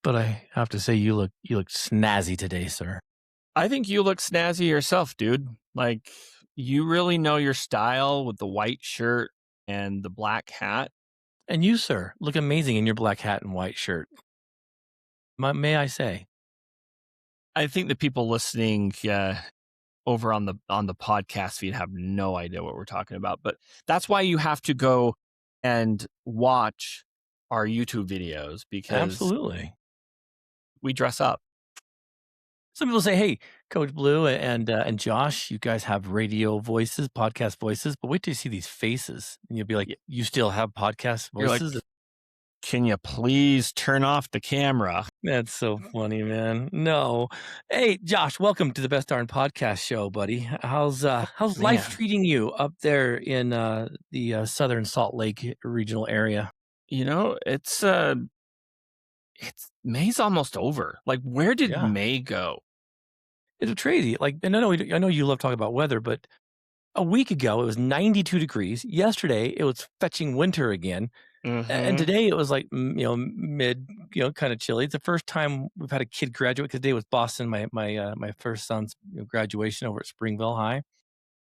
But I have to say, you look snazzy today, sir. I think you look snazzy yourself, dude. Like, you really know your style with the white shirt and the black hat. And you, sir, look amazing in your black hat and white shirt. May I say? I think the people listening over on the podcast feed have no idea what we're talking about, but that's why you have to go and watch our YouTube videos, because Absolutely. we dress up. Some people say, "Hey, Coach Blue and Josh, you guys have radio voices, podcast voices, but wait till you see these faces, and you'll be like, you still have podcast You're like, voices." can you please turn off the camera? That's so funny, man. No, hey, Josh, welcome to the Best Darn Podcast Show, buddy. How's life Man. treating you up there in the Southern Salt Lake regional area? You know, it's May's almost over. Like, where did Yeah. May go? It's crazy. Like, and I know you love talking about weather, but a week ago it was 92 degrees. Yesterday it was fetching winter again. And today it was like, mid, kind of chilly. It's the first time we've had a kid graduate, because today was Boston, my first son's graduation over at Springville High.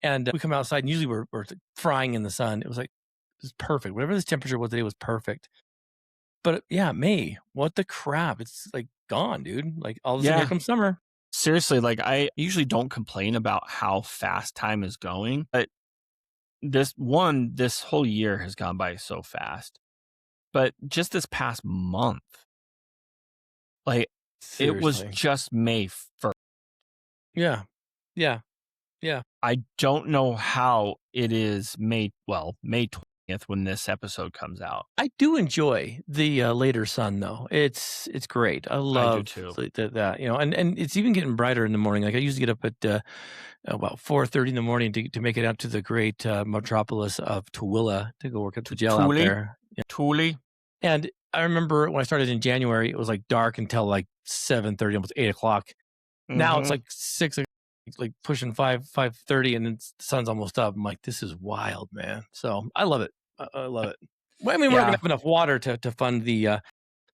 And we come outside, and usually we're frying in the sun. It was perfect. Whatever this temperature was today was perfect. But yeah, May, what the crap? It's like gone, dude. Like, all of a sudden, here comes summer. Seriously, like, I usually don't complain about how fast time is going, but this whole year has gone by so fast. But just this past month, like, it was Seriously. just May 1st. Yeah. Yeah. Yeah. I don't know how it is May 20th when this episode comes out. I do enjoy the later sun, though. It's great. I love too. that, and it's even getting brighter in the morning. Like, I usually get up at about 4:30 in the morning to make it out to the great metropolis of Tooele to go work at the jail out there. Yeah. Thule. And I remember when I started in January, it was like dark until like 7:30, almost 8 o'clock. Now it's like 6, like pushing 5:30, and the sun's almost up. I'm like, this is wild, man. So I love it. I love it. Well, I mean, we're not gonna have enough water to fund the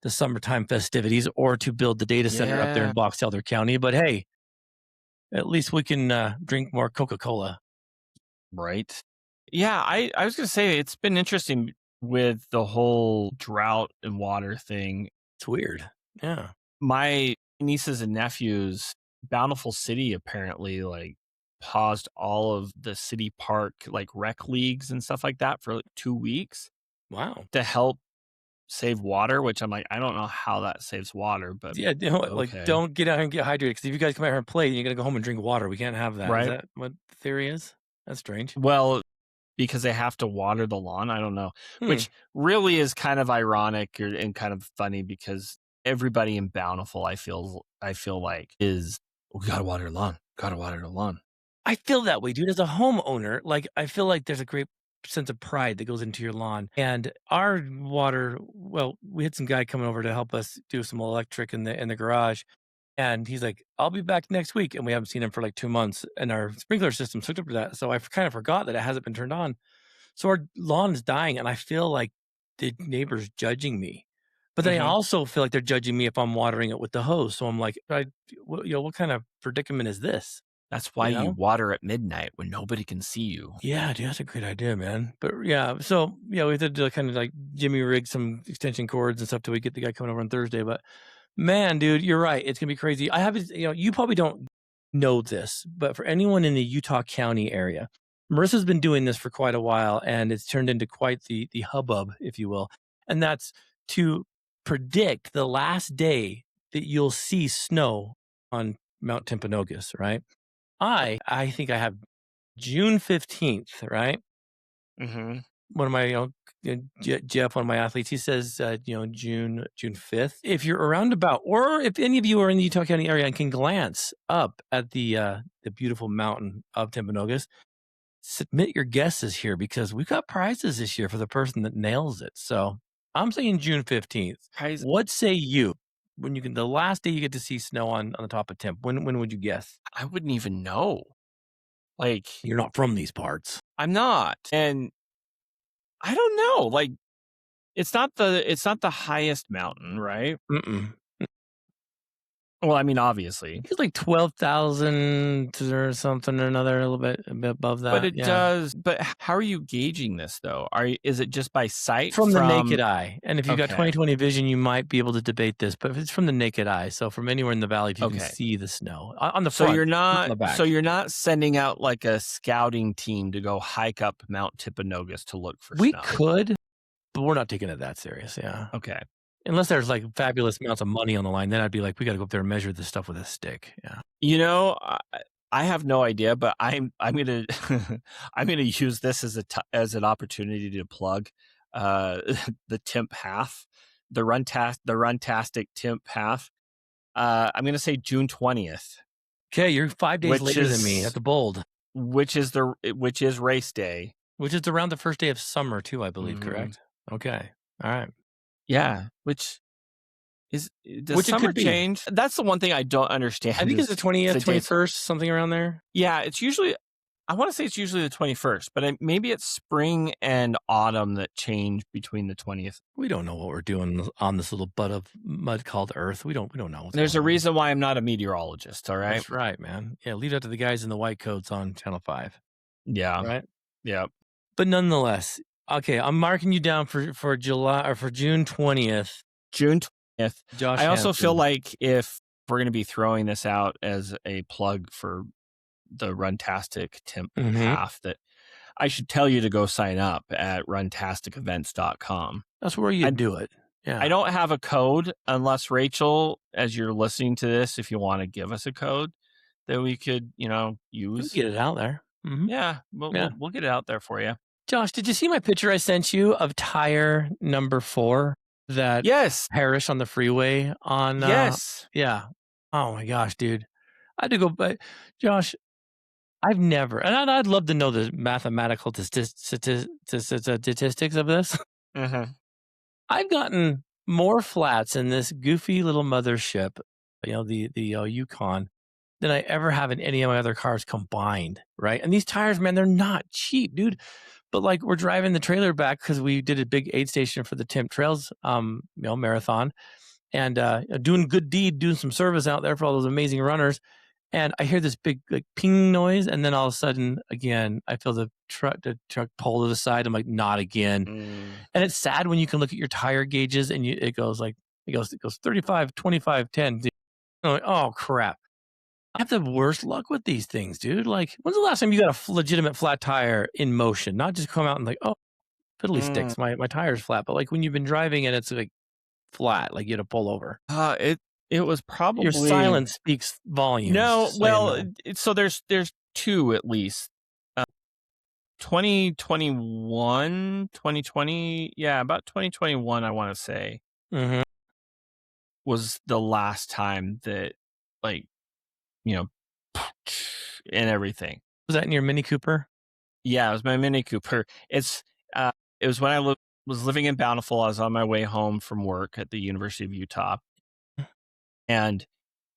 summertime festivities or to build the data center up there in Box Elder County. But hey, at least we can drink more Coca-Cola. Right. Yeah, I was going to say, it's been interesting with the whole drought and water thing. It's weird. Yeah. My nieces and nephews, Bountiful City apparently like paused all of the city park like rec leagues and stuff like that for like 2 weeks. Wow. To help save water, which I'm like, I don't know how that saves water, but yeah, like, don't get out here and get hydrated, because if you guys come out here and play, you're gonna go home and drink water. We can't have that. Right. Is that what the theory is? That's strange. Well, because they have to water the lawn. I don't know, which really is kind of ironic and kind of funny, because everybody in Bountiful, I feel like, is, we gotta water the lawn. Gotta water the lawn. I feel that way, dude. As a homeowner, like, I feel like there's a great sense of pride that goes into your lawn. And our water, well, we had some guy coming over to help us do some electric in the garage. And he's like, I'll be back next week. And we haven't seen him for like 2 months. And our sprinkler system's hooked up to that. So I kind of forgot that it hasn't been turned on. So our lawn is dying. And I feel like the neighbor's judging me. But then I also feel like they're judging me if I'm watering it with the hose. So I'm like, what kind of predicament is this? That's why you water at midnight when nobody can see you. Yeah, dude, that's a great idea, man. But yeah, so we have to do kind of like Jimmy rig some extension cords and stuff till we get the guy coming over on Thursday. But man, dude, you're right. It's gonna be crazy. I have, you probably don't know this, but for anyone in the Utah County area, Marissa's been doing this for quite a while, and it's turned into quite the hubbub, if you will. And that's to predict the last day that you'll see snow on Mount Timpanogos, right? I think I have June 15th, right? One of my, Jeff, one of my athletes, he says, June 5th. If you're around about, or if any of you are in the Utah County area and can glance up at the beautiful mountain of Timpanogos, submit your guesses here, because we've got prizes this year for the person that nails it. So I'm saying June 15th. What say you? When the last day you get to see snow on the top of Timp, when would you guess? I wouldn't even know. Like, you're not from these parts. I'm not. And I don't know. Like, it's not the highest mountain, right? Well, I mean, obviously. It's like 12,000 or something or another, a bit above But that, it yeah. does but how are you gauging this, though? Is it just by sight From the naked from eye, and if you've got okay, 20/20 vision, you might be able to debate this, but if it's from the naked eye, so from anywhere in the valley, if you can okay. see the snow on the So front, you're not on not the so back. you're not sending out, like, a scouting team to go hike up Mount Timpanogos to look for We snow? could, but we're not taking it that serious, yeah. Okay. Unless there's, like, fabulous amounts of money on the line, then I'd be like, "We gotta go up there and measure this stuff with a stick," yeah. You know, I have no idea, but I'm gonna I'm gonna use this as an opportunity to plug, uh, the Timp half, the Runtastic Timp half. I'm gonna say June 20th, 'Kay, you're 5 days which later than me, that's is bold. which is race day. Which is around the first day of summer too, I believe, Mhm. correct? Okay, alright. Yeah, which does Which it summer could be. change? That's the one thing I don't I understand think it's the is 20th, the dates. 21st, something around there. Yeah, it's usually I wanna say it's usually the 21st, but maybe it's spring and autumn that change between the 20th. We don't know what we're doing on this little butt of mud called Earth. We don't know what's There's going a on. reason why I'm not a meteorologist, all right? That's right, man. Yeah, leave that to the guys in the white coats on Channel 5, Yeah, right? yeah. But nonetheless, okay, I'm marking you down for July or for June 20th, June 20th. Josh I also feel Hansen. like if we're gonna be throwing this out as a plug for the Runtastic Temp Mhm. half, that I should tell you to go sign up at runtasticevents.com. That's where you I do it. I Yeah. don't have a code unless Rachel, as you're listening to this, if you wanna give us a code that we could, You'll use. get it out there. Mhm. Yeah, we'll Yeah. we'll we'll get it out there for you. Josh, did you see my picture I sent you of tire number 4 that Yes, perished on the freeway on, yes. yeah. Oh my gosh, dude. I had to go but Josh, I've never and I'd love to know the mathematical statistics of this. Mhm. I've gotten more flats in this goofy little mothership, Yukon, than I ever have in any of my other cars combined, right? And these tires, man, they're not cheap, dude. But like we're driving the trailer back because we did a big aid station for the Timp Trails, marathon, and doing good deed, doing some service out there for all those amazing runners. And I hear this big like ping noise, and then all of a sudden, again, I feel the truck pull to the side. I'm like, not again. Mm. And it's sad when you can look at your tire gauges and it goes 35, 25, 10. I'm like, oh crap. I have the worst luck with these things, dude. Like, when's the last time you got a legitimate flat tire in motion? Not just come out and like, oh, fiddly Mm. sticks, my tire's flat. But like when you've been driving and it's like flat, like you had to pull over. It was Your probably silence speaks volumes, no, just so you well, know. so there's 2 at least. 2021, 2020, yeah, about 2021, I wanna say, Mhm. was the last time that, like, you know, and everything. Was that in your Mini Cooper? Yeah, it was my Mini Cooper. Uh, it was when was living in Bountiful. I was on my way home from work at the University of Utah, and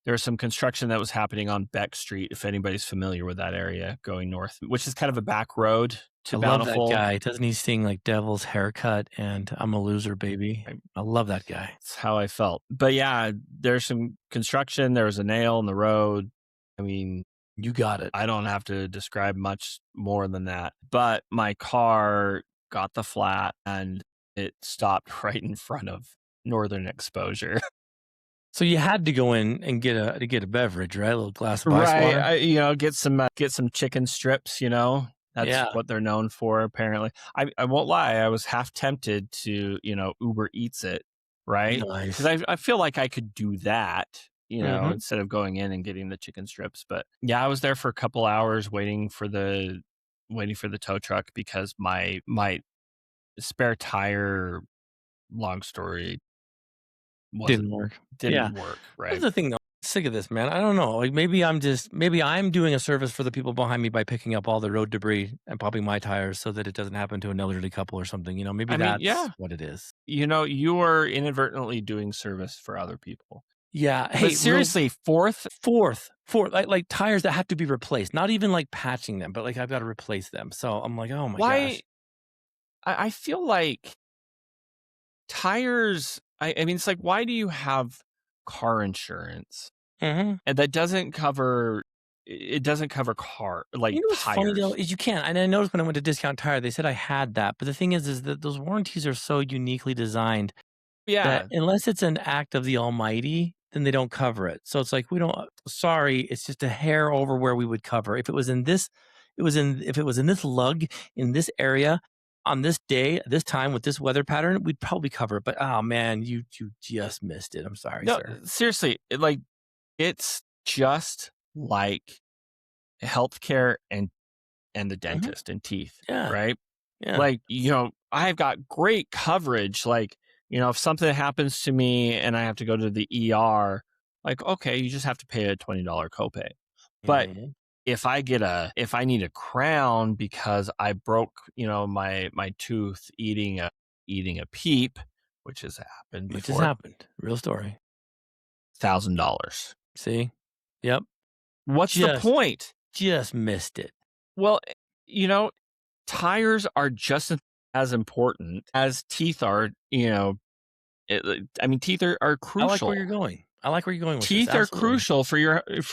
there was some construction that was happening on Beck Street, if anybody's familiar with that area going north, which is kind of a back road I to love that Bountiful. guy. Doesn't he sing like Devil's Haircut and I'm a Loser, Baby? I love that guy. That's how I felt. But yeah, there's some construction. There was a nail in the road. I mean, You got it. I don't have to describe much more than that. But my car got the flat and it stopped right in front of Northern Exposure. So you had to go in and get a beverage, right? A little glass of ice Right. water? Get some chicken strips, you know. That's Yeah. what they're known for, apparently. I won't lie, I was half tempted to, Uber Eats it, right? Because Nice. I feel like I could do that, Mhm. instead of going in and getting the chicken strips. But yeah, I was there for a couple hours waiting for the tow truck because my spare tire, long story, wasn't Didn't work. Yeah. didn't work, That's right? the thing, though. Sick of this, man. I don't know. Like maybe I'm doing a service for the people behind me by picking up all the road debris and popping my tires so that it doesn't happen to an elderly couple or something. Maybe I mean, that's yeah, what it is. you are inadvertently doing service for other people. Yeah. But Hey, real seriously, 4th. fourth, like tires that have to be replaced. Not even like patching them, but like I've got to replace them. So I'm like, oh my Why? gosh. I feel like tires. I mean, it's like, why do you have car insurance? Mhm. and that doesn't cover it doesn't cover car like You know what's funny though tires. is you can't, and I noticed when I went to Discount Tire, they said I had that, but the thing is that those warranties are so uniquely designed that Yeah. unless it's an act of the almighty, then they don't cover it. So it's like, we don't sorry, it's just a hair over where we would cover. If it was in this it was in if it was in this lug, in this area, on this day, this time with this weather pattern, we'd probably cover it. But, oh, man, you just missed it. I'm sorry, No, sir. seriously, like, it's just like healthcare and the Mhm. dentist and teeth, Yeah, right? yeah. Like, I've got great coverage. Like, if something happens to me and I have to go to the ER, like, okay, you just have to pay a $20 copay. But Mhm. if I need a crown because I broke, my tooth eating a peep, which has happened It just before, happened. Real story. $1,000. See? Yep. What's the Just point? just missed it. Well, you know, tires are just as important as teeth are, I mean, teeth are I like where crucial. you're going. I like where you're going with this. Teeth are Absolutely. crucial for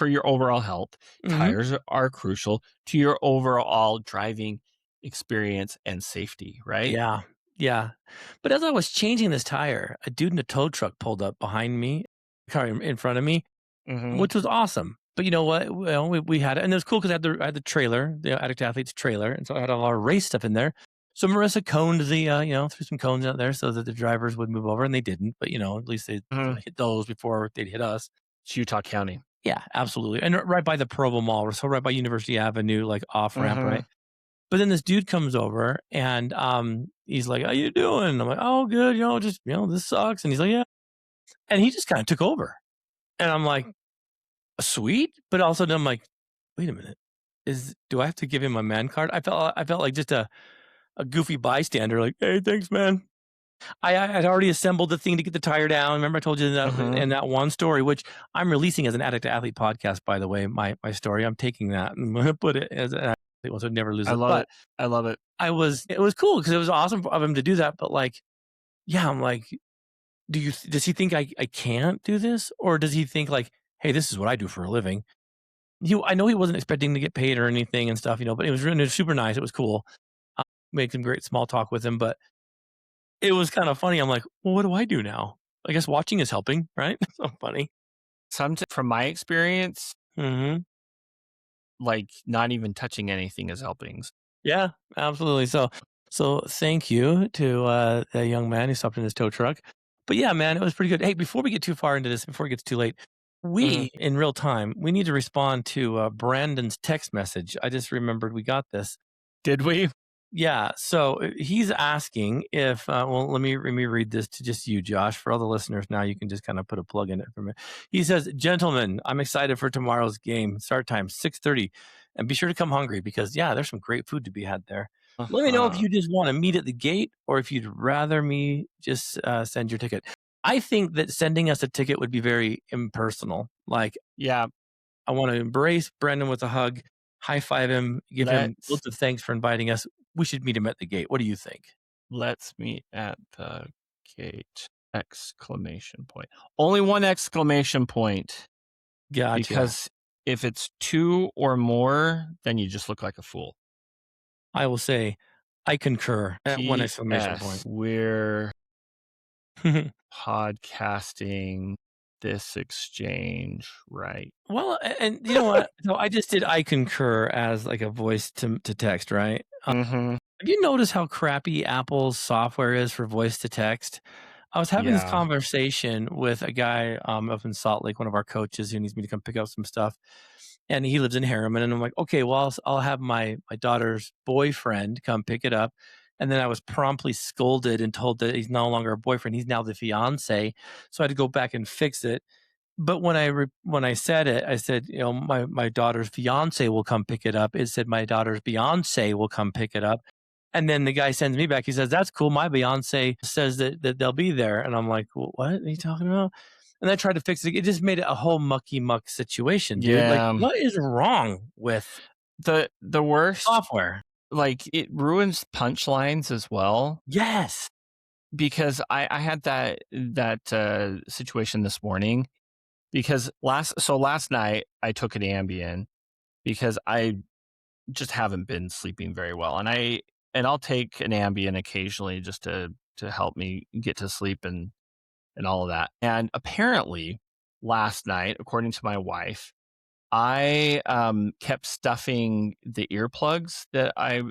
your overall health. Mhm. Tires are crucial to your overall driving experience and safety, right? Yeah. Yeah. But as I was changing this tire, a dude in a tow truck pulled up behind me, car in front of me, Mhm. which was awesome. But you know what? Well, we had it, and it was cool because I had the trailer, the Addict Athletes trailer, and so I had all our race stuff in there. So Marissa coned threw some cones out there so that the drivers would move over, and they didn't. But at least they Mhm. hit those before they'd hit us. It's Utah County. Yeah, absolutely, and right by the Provo Mall, so right by University Avenue, like off ramp, right? Mhm. But then this dude comes over and he's like, "How you doing?" I'm like, "Oh, good. Just this sucks." And he's like, "Yeah," and he just kind of took over, and I'm like, sweet, but also then I'm like, wait a minute, do I have to give him my man card? I felt like just a goofy bystander, like, hey, thanks, man. I had already assembled the thing to get the tire down. Remember, I told you in Mhm. that one story, which I'm releasing as an Addict to Athlete podcast, by the way. My story, I'm taking that and I'm going to put it as an athlete one, so never lose I it. love But it. I love it. it was cool because it was awesome of him to do that. But like, yeah, I'm like, does he think I can't do this, or does he think like, hey, this is what I do for a living? I know he wasn't expecting to get paid or anything and stuff, but it was super nice. It was cool. Made some great small talk with him, but it was kind of funny. I'm like, well, what do I do now? I guess watching is helping, right? So funny. From my experience, Hmm. like, not even touching anything is helping. Yeah, absolutely. So thank you to the young man who stopped in his tow truck. But yeah, man, it was pretty good. Hey, before we get too far into this, before it gets too late, Mhm. we in real time we need to respond to Brandon's text message. I just remembered we got this. Did we? Yeah, so he's asking if well, let me read this to just you, Josh. For all the listeners now, you can just kind of put a plug in it for me. He says, "Gentlemen, I'm excited for tomorrow's game. Start time 6:30, and be sure to come hungry because yeah, there's some great food to be had there. Let me know if Uh-huh. you just want to meet at the gate or if you'd rather me just send your ticket. I think that sending us a ticket would be very impersonal. Like Yeah, I want to embrace Brendan with a hug, high five him, give him let's lots of thanks for inviting us. We should meet him at the gate. What do you think?" let's meet at the gate! Exclamation point. Only one exclamation point, Gotcha. because if it's two or more, then you just look like a fool. I will say, I concur at one exclamation P.S. point. We're podcasting this exchange, right? Well, and you know what? So I just did I concur as like a voice to text, right? Mhm. Have you noticed how crappy Apple's software is for voice to text? I was having this Yeah. conversation with a guy up in Salt Lake, one of our coaches who needs me to come pick up some stuff. And he lives in Harriman. And I'm like, okay, well, I'll have my daughter's boyfriend come pick it up. And then I was promptly scolded and told that he's no longer a boyfriend. He's now the fiance. So I had to go back and fix it. But when I said it, I said, my daughter's fiance will come pick it up. It said my daughter's Beyonce will come pick it up. And then the guy sends me back. He says, "That's cool. My Beyonce says that they'll be there." And I'm like, "What are you talking about?" And I tried to fix it. It just made it a whole mucky muck situation, dude. Like, Yeah. what is wrong with The worst, software? like, it ruins punchlines as well, Yes. because I had that situation this morning because last night I took an Ambien because I just haven't been sleeping very well, and I'll take an Ambien occasionally just to help me get to sleep and all of that. And apparently, last night, according to my wife, I kept stuffing the earplugs that I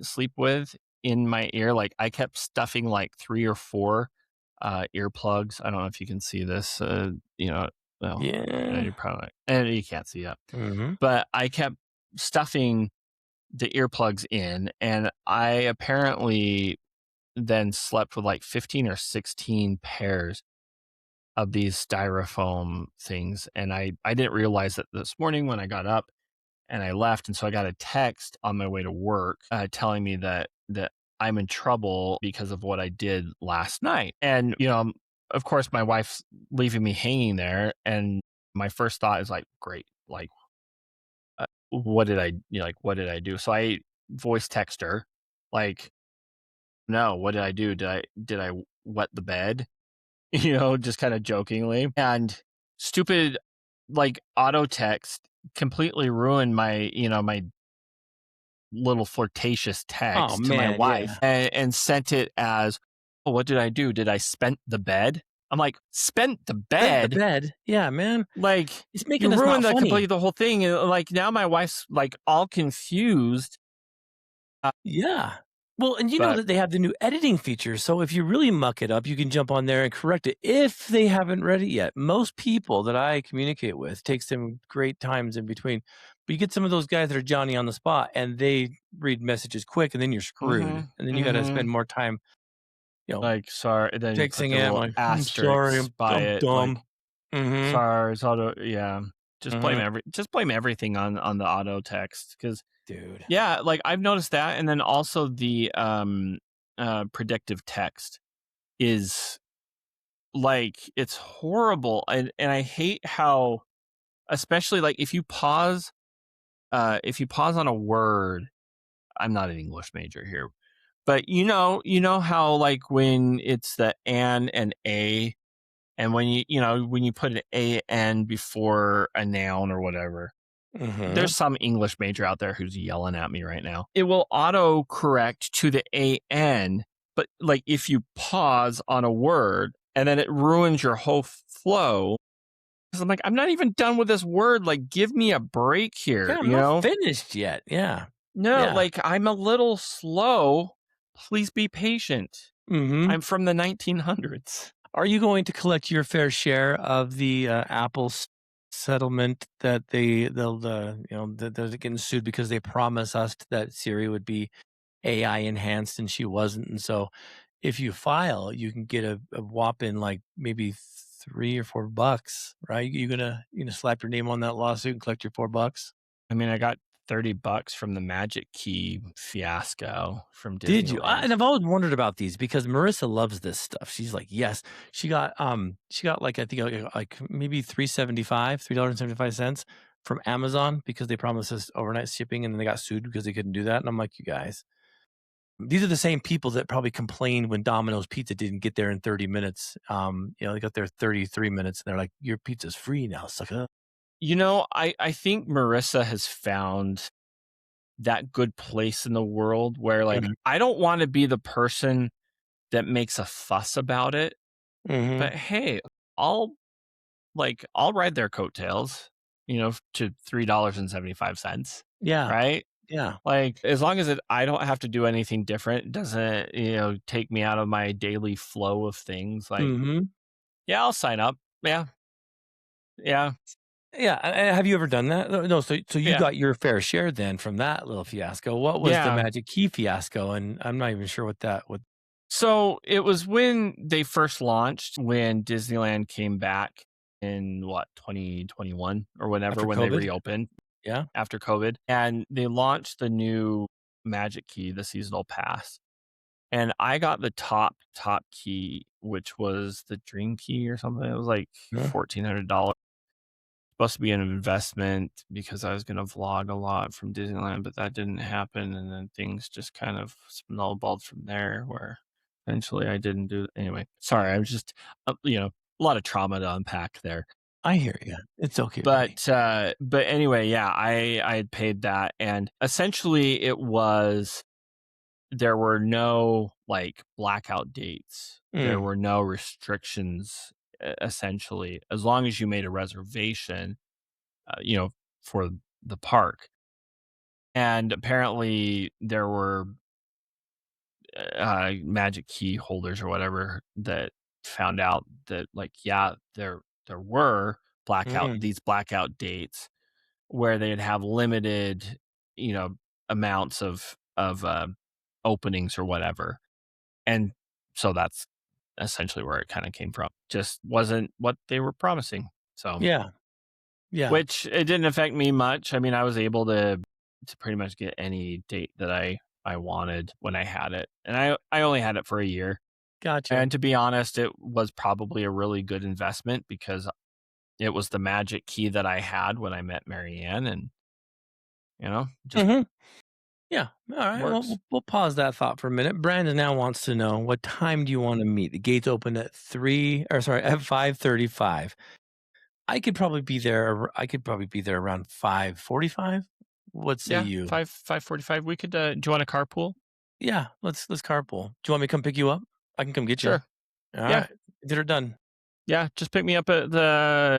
sleep with in my ear. Like I kept stuffing like 3 or 4 earplugs. I don't know if you can see this. Well, Yeah. you probably and you can't see it, Mhm. but I kept stuffing the earplugs in, and I apparently then slept with like 15 or 16 pairs of these styrofoam things. And I didn't realize that this morning when I got up and I left. And so I got a text on my way to work telling me that I'm in trouble because of what I did last night. And, of course, my wife's leaving me hanging there. And my first thought is like, great, like, what did what did I do? So I voice text her, like, no, what did I do? Did I wet the bed? Just kind of jokingly. And stupid, like, auto text completely ruined my little flirtatious Oh, text to my man, wife, yeah. and sent it as, "Oh, what did I do? Did I spent the bed?" I'm like, "Spent the Spent the bed?" bed. Yeah, man. Like, It's you making us not ruined funny. the whole thing. Like, now my wife's, like, all confused. Uh, Yeah. Well, and you know but that they have the new editing feature, so if you really muck it up, you can jump on there and correct it if they haven't read it yet. Most people that I communicate with takes them great times in between. But you get some of those guys that are Johnny on the spot and they read messages quick and then you're screwed. Mhm, And then you gotta spend mhm. more time, you know, Like, sorry, then you put fixing the it. I'm little like, "I'm sorry, asterisks by I'm it, like, dumb." Mhm. "Sorry, it's auto," yeah. Mhm. Just blame everything on the auto text, because Dude. yeah, like, I've noticed that, and then also the, predictive text is, like, it's horrible, and I hate how, especially, like, if you pause on a word. I'm not an English major here, but you know how, like, when it's the and a, and when you put an "an" before a noun or whatever, there's Mhm. some English major out there who's yelling at me right now. It will auto correct to the "an," but, like, if you pause on a word, and then it ruins your whole flow, 'cause I'm like, "I'm not even done with this word, like, give me a break here," Yeah, I'm you not know? finished yet. Yeah. No, Yeah. like, "I'm a little slow. Please be patient. Mhm. I'm from the 1900s." Are you going to collect your fair share of the, Apple settlement that that they're getting sued because they promised us that Siri would be AI enhanced and she wasn't, and so if you file, you can get a whopping, like, maybe 3 or $4, right? You gonna slap your name on that lawsuit and collect your $4? I mean, I got $30 from the Magic Key fiasco from Did you? Disneyland. And I've always wondered about these because Marissa loves this stuff. She's like, yes. She got like I think like maybe $3.75 from Amazon because they promised us overnight shipping and then they got sued because they couldn't do that. And I'm like, you guys, these are the same people that probably complained when Domino's Pizza didn't get there in 30 minutes. They got there 33 minutes and they're like, your pizza's free now, sucker. I think Marissa has found that good place in the world where, like, Mhm. I don't wanna be the person that makes a fuss about it, Mhm. but hey, I'll I'll ride their coattails, to $3.75, Yeah. right? Yeah. Like, as long as I don't have to do anything different, it doesn't, take me out of my daily flow of things, like, Mhm. yeah, I'll sign up. Yeah, yeah, Yeah, and have you ever done that? No, so you yeah, got your fair share then from that little fiasco. What was the yeah. Magic Key fiasco? And I'm not even sure what that would So it was when they first launched, when Disneyland came back in, what, 2021 or whatever, after when they COVID? reopened Yeah? after COVID, and they launched the new Magic Key, the seasonal pass. And I got the top key, which was the Dream Key or something. It was like Huh? $1,400. Supposed to be an investment because I was gonna vlog a lot from Disneyland, but that didn't happen, and then things just kind of snowballed from there, where eventually I didn't do anyway. Sorry, I was just, a lot of trauma to unpack there. I hear you. It's okay, buddy. But anyway, yeah, I had paid that, and essentially it was there were no like blackout dates. There Mm, were no restrictions essentially as long as you made a reservation, for the park. And apparently there were magic key holders or whatever that found out that like yeah, there were mm. blackout dates where they'd have limited, you know, amounts of openings or whatever. And so that's essentially where it kind of came from. Just wasn't what they were promising. So, Yeah, yeah. which it didn't affect me much. I mean, I was able to pretty much get any date that I wanted when I had it. And I only had it for a year. Gotcha. And to be honest, it was probably a really good investment because it was the magic key that I had when I met Marianne and just Mhm. Yeah. All right. Well, works. we'll pause that thought for a minute. Brandon now wants to know, what time do you want to meet? The gates open at 3, or sorry, at 5:35. I could probably be there around 5:45. What say Yeah, you? 5:45. We could do you want a carpool? Yeah, let's carpool. Do you want me to come pick you up? I can come get you. Sure. All Yeah. right. Consider it done. Yeah, just pick me up at the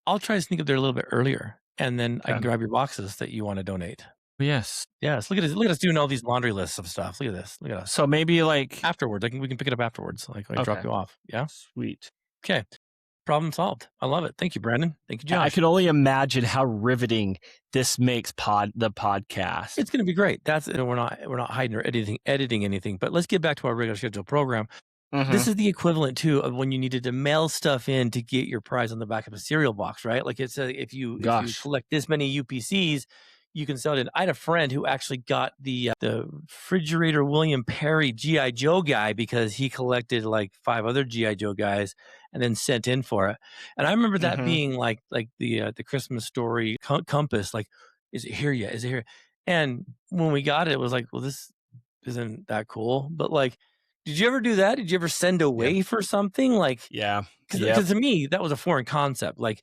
I'll try to sneak up there a little bit earlier, and then I can okay. grab your boxes that you want to donate. Yes. Yes, look at us doing all these laundry lists of stuff. Look at this. Look at us. So maybe like Afterwards, we can pick it up afterwards. Like drop okay, you off. Yeah. sweet. Okay. Problem solved. I love it. Thank you, Brandon. Thank you, I Josh. could only imagine how riveting this makes the podcast. It's going to be great. We're not hiding or editing anything. But let's get back to our regular scheduled program. This Mhm. is the equivalent too of when you needed to mail stuff in to get your prize on the back of a cereal box, right? Like it's if you Gosh. collect this many UPCs, you can sell it. I had a friend who actually got the refrigerator William Perry GI Joe guy because he collected like 5 other GI Joe guys and then sent in for it. And I remember that Mhm. being like the Christmas story compass. Like, is it here yet? Is it here? And when we got it, it was like, well, this isn't that cool. But like, did you ever do that? Did you ever send Yeah. away for something? Like, Yeah. Yep. because to me, that was a foreign concept. Like,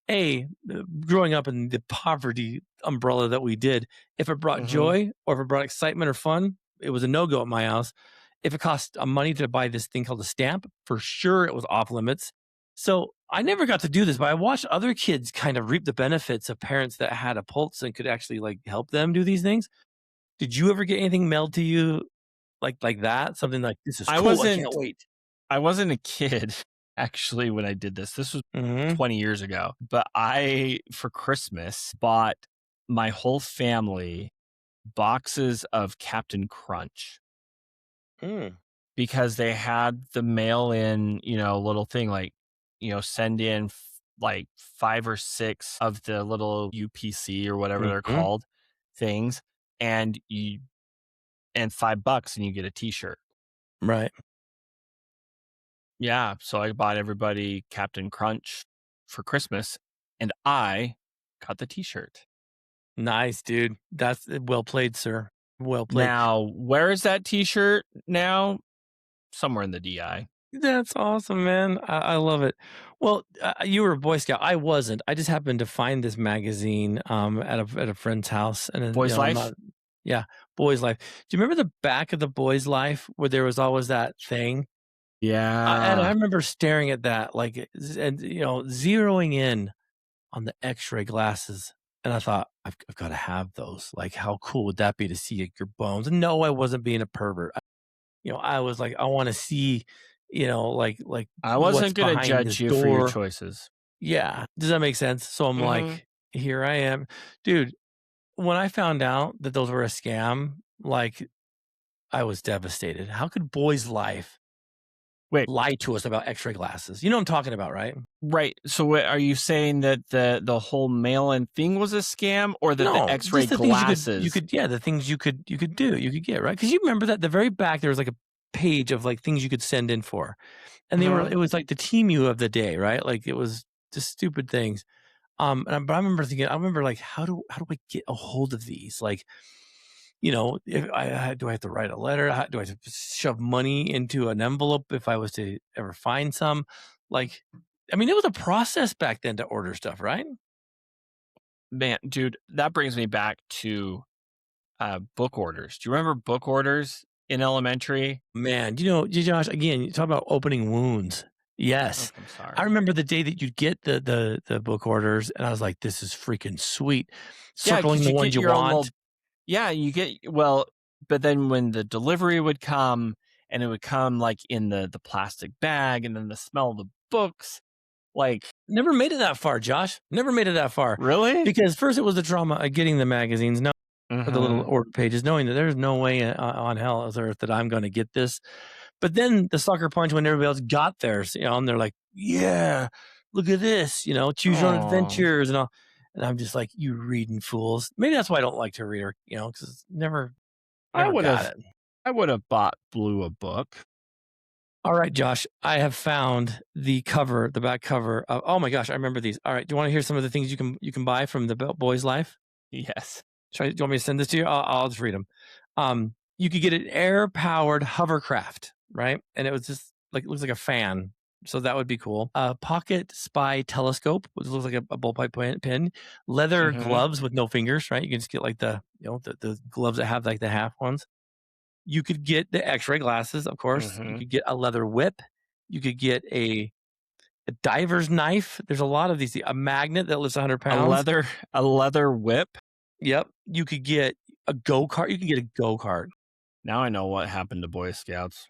growing up in the poverty umbrella that we did, if it brought Mhm. joy or if it brought excitement or fun, it was a no go at my house. If it cost money to buy this thing called a stamp, for sure it was off limits. So I never got to do this, but I watched other kids kind of reap the benefits of parents that had a pulse and could actually like help them do these things. Did you ever get anything mailed to you like that? Something like, "This is I cool, I can't wasn't wait." I wasn't a kid actually when I did this. This was Mhm. 20 years ago. But I for Christmas bought my whole family boxes of Captain Crunch Mm. because they had the mail in, little thing like, send in like 5 or 6 of the little UPC or whatever they're Mhm. called things and you and $5 and you get a t-shirt. Right. Yeah, so I bought everybody Captain Crunch for Christmas, and I got the T-shirt. Nice, dude. That's well played, sir. Well played. Now, where is that T-shirt now? Somewhere in the DI. That's awesome, man. I love it. Well, you were a Boy Scout. I wasn't. I just happened to find this magazine at a friend's house, and Boys I'm not. Life? Yeah, Boy's Life. Do you remember the back of the Boy's Life where there was always that thing? And I Yeah. remember staring at that, like, and zeroing in on the X-ray glasses, and I thought, I've got to have those. Like, how cool would that be to see your bones? And no, I wasn't being a pervert. I was like, I want to see, like I what's wasn't gonna behind judge this you for your door. choices. Yeah, does that make sense? So I'm Mhm. like, here I am, dude. When I found out that those were a scam, like I was devastated. How could Boys Life Wait, lie to us about X-ray glasses? You know what I'm talking about, right? right, so what are you saying that the whole mail-in thing was a scam or that the No, X-ray just the things glasses yeah, the things you could do, you could get, right? Because you remember that the very back there was like a page of like things you could send in for. And Mhm. it was like the team you of the day, right? Like it was just stupid things. But I remember thinking, I remember like, how do I get a hold of these? Like, if do I have to write a letter? Do I have to shove money into an envelope if I was to ever find some? Like, I mean, it was a process back then to order stuff, right? Man, dude, that brings me back to book orders. Do you remember book orders in elementary? Man, Josh, again, you talk about opening wounds. Oh, Yes. I'm I sorry. remember the day that you'd get the book orders, and I was like, "This is freaking sweet." Yeah, Circling because the you ones get you your own little. want. Yeah, you get but then when the delivery would come, and it would come like in the plastic bag, and then the smell of the books, like Never made it that far, Josh. Never made it that far. really. Because first it was the trauma of getting the magazines, no, or the little Mm-hmm. order pages, knowing that there's no way on hell's earth that I'm gonna get this. But then the sucker punch when everybody else got theirs, and they're like, "Yeah, look at this," "Choose your own Oh, adventures," and all. And I'm just like, "You reading fools." Maybe that's why I don't like to read, or, because I never would got have, it. I would have bought Blue a book. All right, Josh, I have found the back cover of, oh my gosh, I remember these. All right, do you wanna hear some of the things you can buy from the Boy's Life? Yes. Do you want me to send this to you? I'll just read them. You could get an air-powered hovercraft, right? And it was just like, it looks like a fan, so that would be cool. A pocket spy telescope, which looks like a ballpoint pen. Leather Mm-hmm. gloves with no fingers, right? You can just get like the gloves that have like the half ones. You could get the X-ray glasses, of course. You Mm-hmm. could get a leather whip. You could get a diver's knife. There's a lot of these. A magnet that lifts 100 A pounds. leather, a leather whip. Yep. You could get a go-kart. You can get a go-kart. Now I know what happened to Boy Scouts.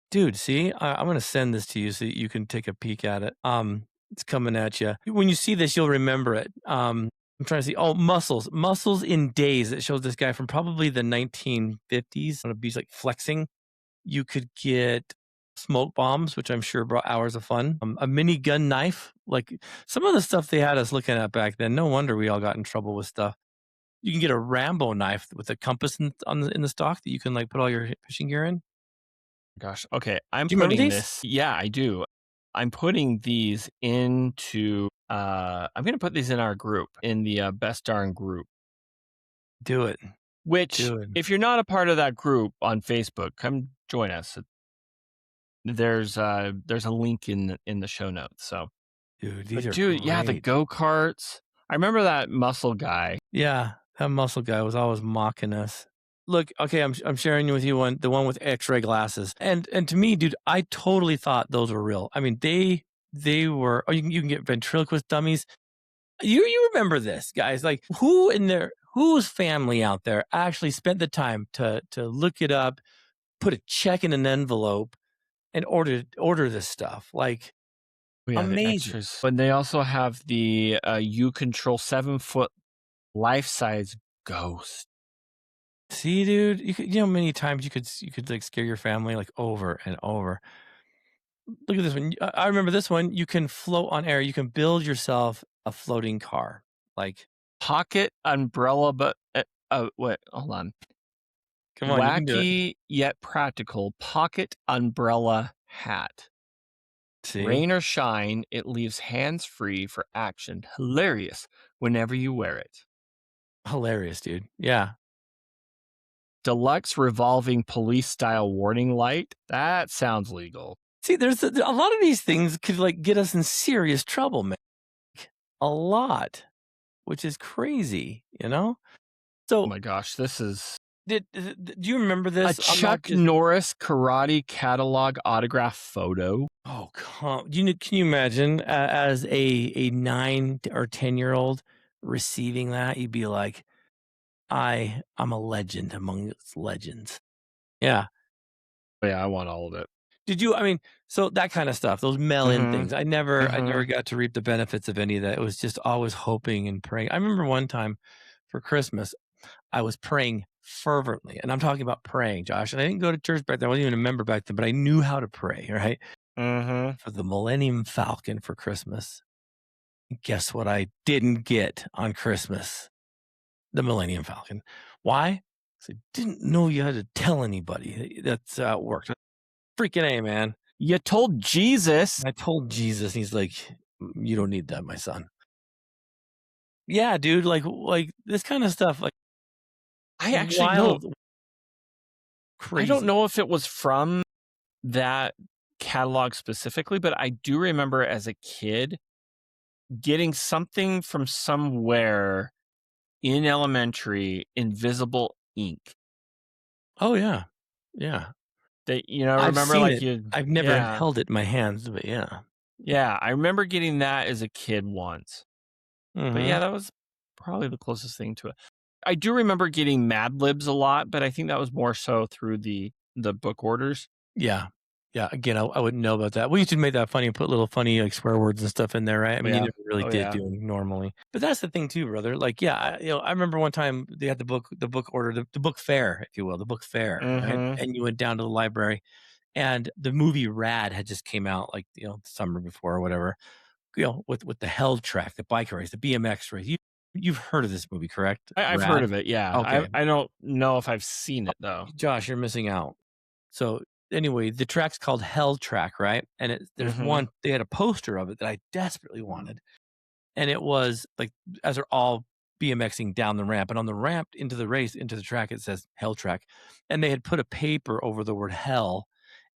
Dude, see, I'm gonna send this to you so you can take a peek at it. It's coming at you. When you see this, you'll remember it. I'm trying to see. Oh, muscles in days. It shows this guy from probably the 1950s on a beach, like flexing. You could get smoke bombs, which I'm sure brought hours of fun. A mini gun knife, like some of the stuff they had us looking at back then. No wonder we all got in trouble with stuff. You can get a Rambo knife with a compass in the stock that you can like put all your fishing gear in. Gosh. Okay. I'm Do you remember putting these? this. Yeah, I do. I'm putting these into. I'm gonna put these in our group, in the Best Darn group. Do it. Which, Do it. if you're not a part of that group on Facebook, come join us. There's a link in the show notes. So, Dude, these but are dude, yeah, the great. go karts. I remember that muscle guy. Yeah, that muscle guy was always mocking us. Look, okay, I'm sharing with you the one with X-ray glasses, and to me, dude, I totally thought those were real. I mean, they were. Oh, you can get ventriloquist dummies. You remember this, guys? Like whose family out there actually spent the time to look it up, put a check in an envelope, and order this stuff? Like Oh, yeah, the amazing. extras. But they also have the you control 7 foot life size ghost. See, dude, you know how many times you could like scare your family like over and over. Look at this one. I remember this one. You can float on air. You can build yourself a floating car. Like, Pocket umbrella, but wait, hold on. come on, you can do it. Wacky yet practical pocket umbrella hat. See, Rain or shine, it leaves hands free for action. Hilarious whenever you wear it. hilarious, dude. Yeah. Deluxe revolving police style warning light. That sounds legal. See, there's a lot of these things could like get us in serious trouble, man. A lot, which is crazy, you know. Oh So, my gosh, this is do you remember a this? I'm not Chuck just. Norris karate catalog autograph photo. Oh, can you imagine as a 9 or 10-year-old receiving that? You'd be like, I'm a legend among legends. Yeah. Oh, yeah, I want all of it. Did you? I mean, so that kind of stuff, those mail-in Mm-hmm. things. I never Mm-hmm. got to reap the benefits of any of that. It was just always hoping and praying. I remember one time for Christmas, I was praying fervently, and I'm talking about praying, Josh. And I didn't go to church back then. I wasn't even a member back then, but I knew how to pray. Right, Mm-hmm. for the Millennium Falcon for Christmas. Guess what I didn't get on Christmas? The Millennium Falcon. Why? 'Cause I didn't know you had to tell anybody. That's how it worked. Freaking A, man. You told Jesus. I told Jesus, he's like, "You don't need that, my son." Yeah, dude, like this kind of stuff, like I actually don't wild, I don't crazy. know if it was from that catalog specifically, but I do remember as a kid getting something from somewhere in elementary, invisible ink. Oh, yeah. Yeah. That, I've remember seen like it. you I've never yeah. held it in my hands, but yeah. Yeah, I remember getting that as a kid once. But Mhm. yeah, that was probably the closest thing to it. I do remember getting Mad Libs a lot, but I think that was more so through the book orders. Yeah. Yeah, again, I wouldn't know about that. We used to make that funny and put little funny, like, swear words and stuff in there, right? I Oh, mean, you yeah. never really Oh, did yeah. do them normally. But that's the thing too, brother. Like, yeah, I remember one time they had the book order, the book fair, if you will, the book fair, right? Mhm. And you went down to the library and the movie Rad had just came out, like, the summer before or whatever, with the Hell track, the bike race, the BMX race. You've heard of this movie, correct? I've heard Rad? of it, yeah. Okay. I don't know if I've seen it, though. Josh, you're missing out. So, anyway, the track's called Hell Track, right? And there's Mhm. one they had a poster of it that I desperately wanted, and it was, like, as they're all BMXing down the ramp, and on the ramp into the race, into the track, it says Hell Track, and they had put a paper over the word hell,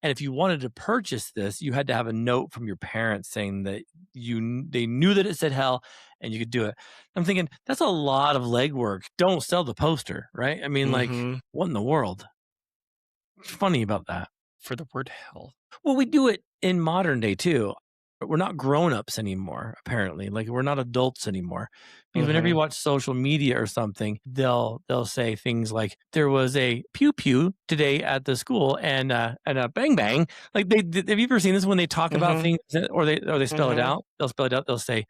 and if you wanted to purchase this, you had to have a note from your parents saying that they knew that it said hell and you could do it. I'm thinking, that's a lot of legwork. Don't sell the poster, right? I mean, like, Mhm. what in the world? What's funny about that? For the word hell. Well, we do it in modern day too. We're not grown-ups anymore, apparently. Like, we're not adults anymore. Because whenever you Mhm. watch social media or something, they'll say things like, "There was a pew pew today at the school and a bang bang." Like, have you ever seen this when they talk about Mhm. things or they spell it Mhm. out? They'll spell it out. They'll say,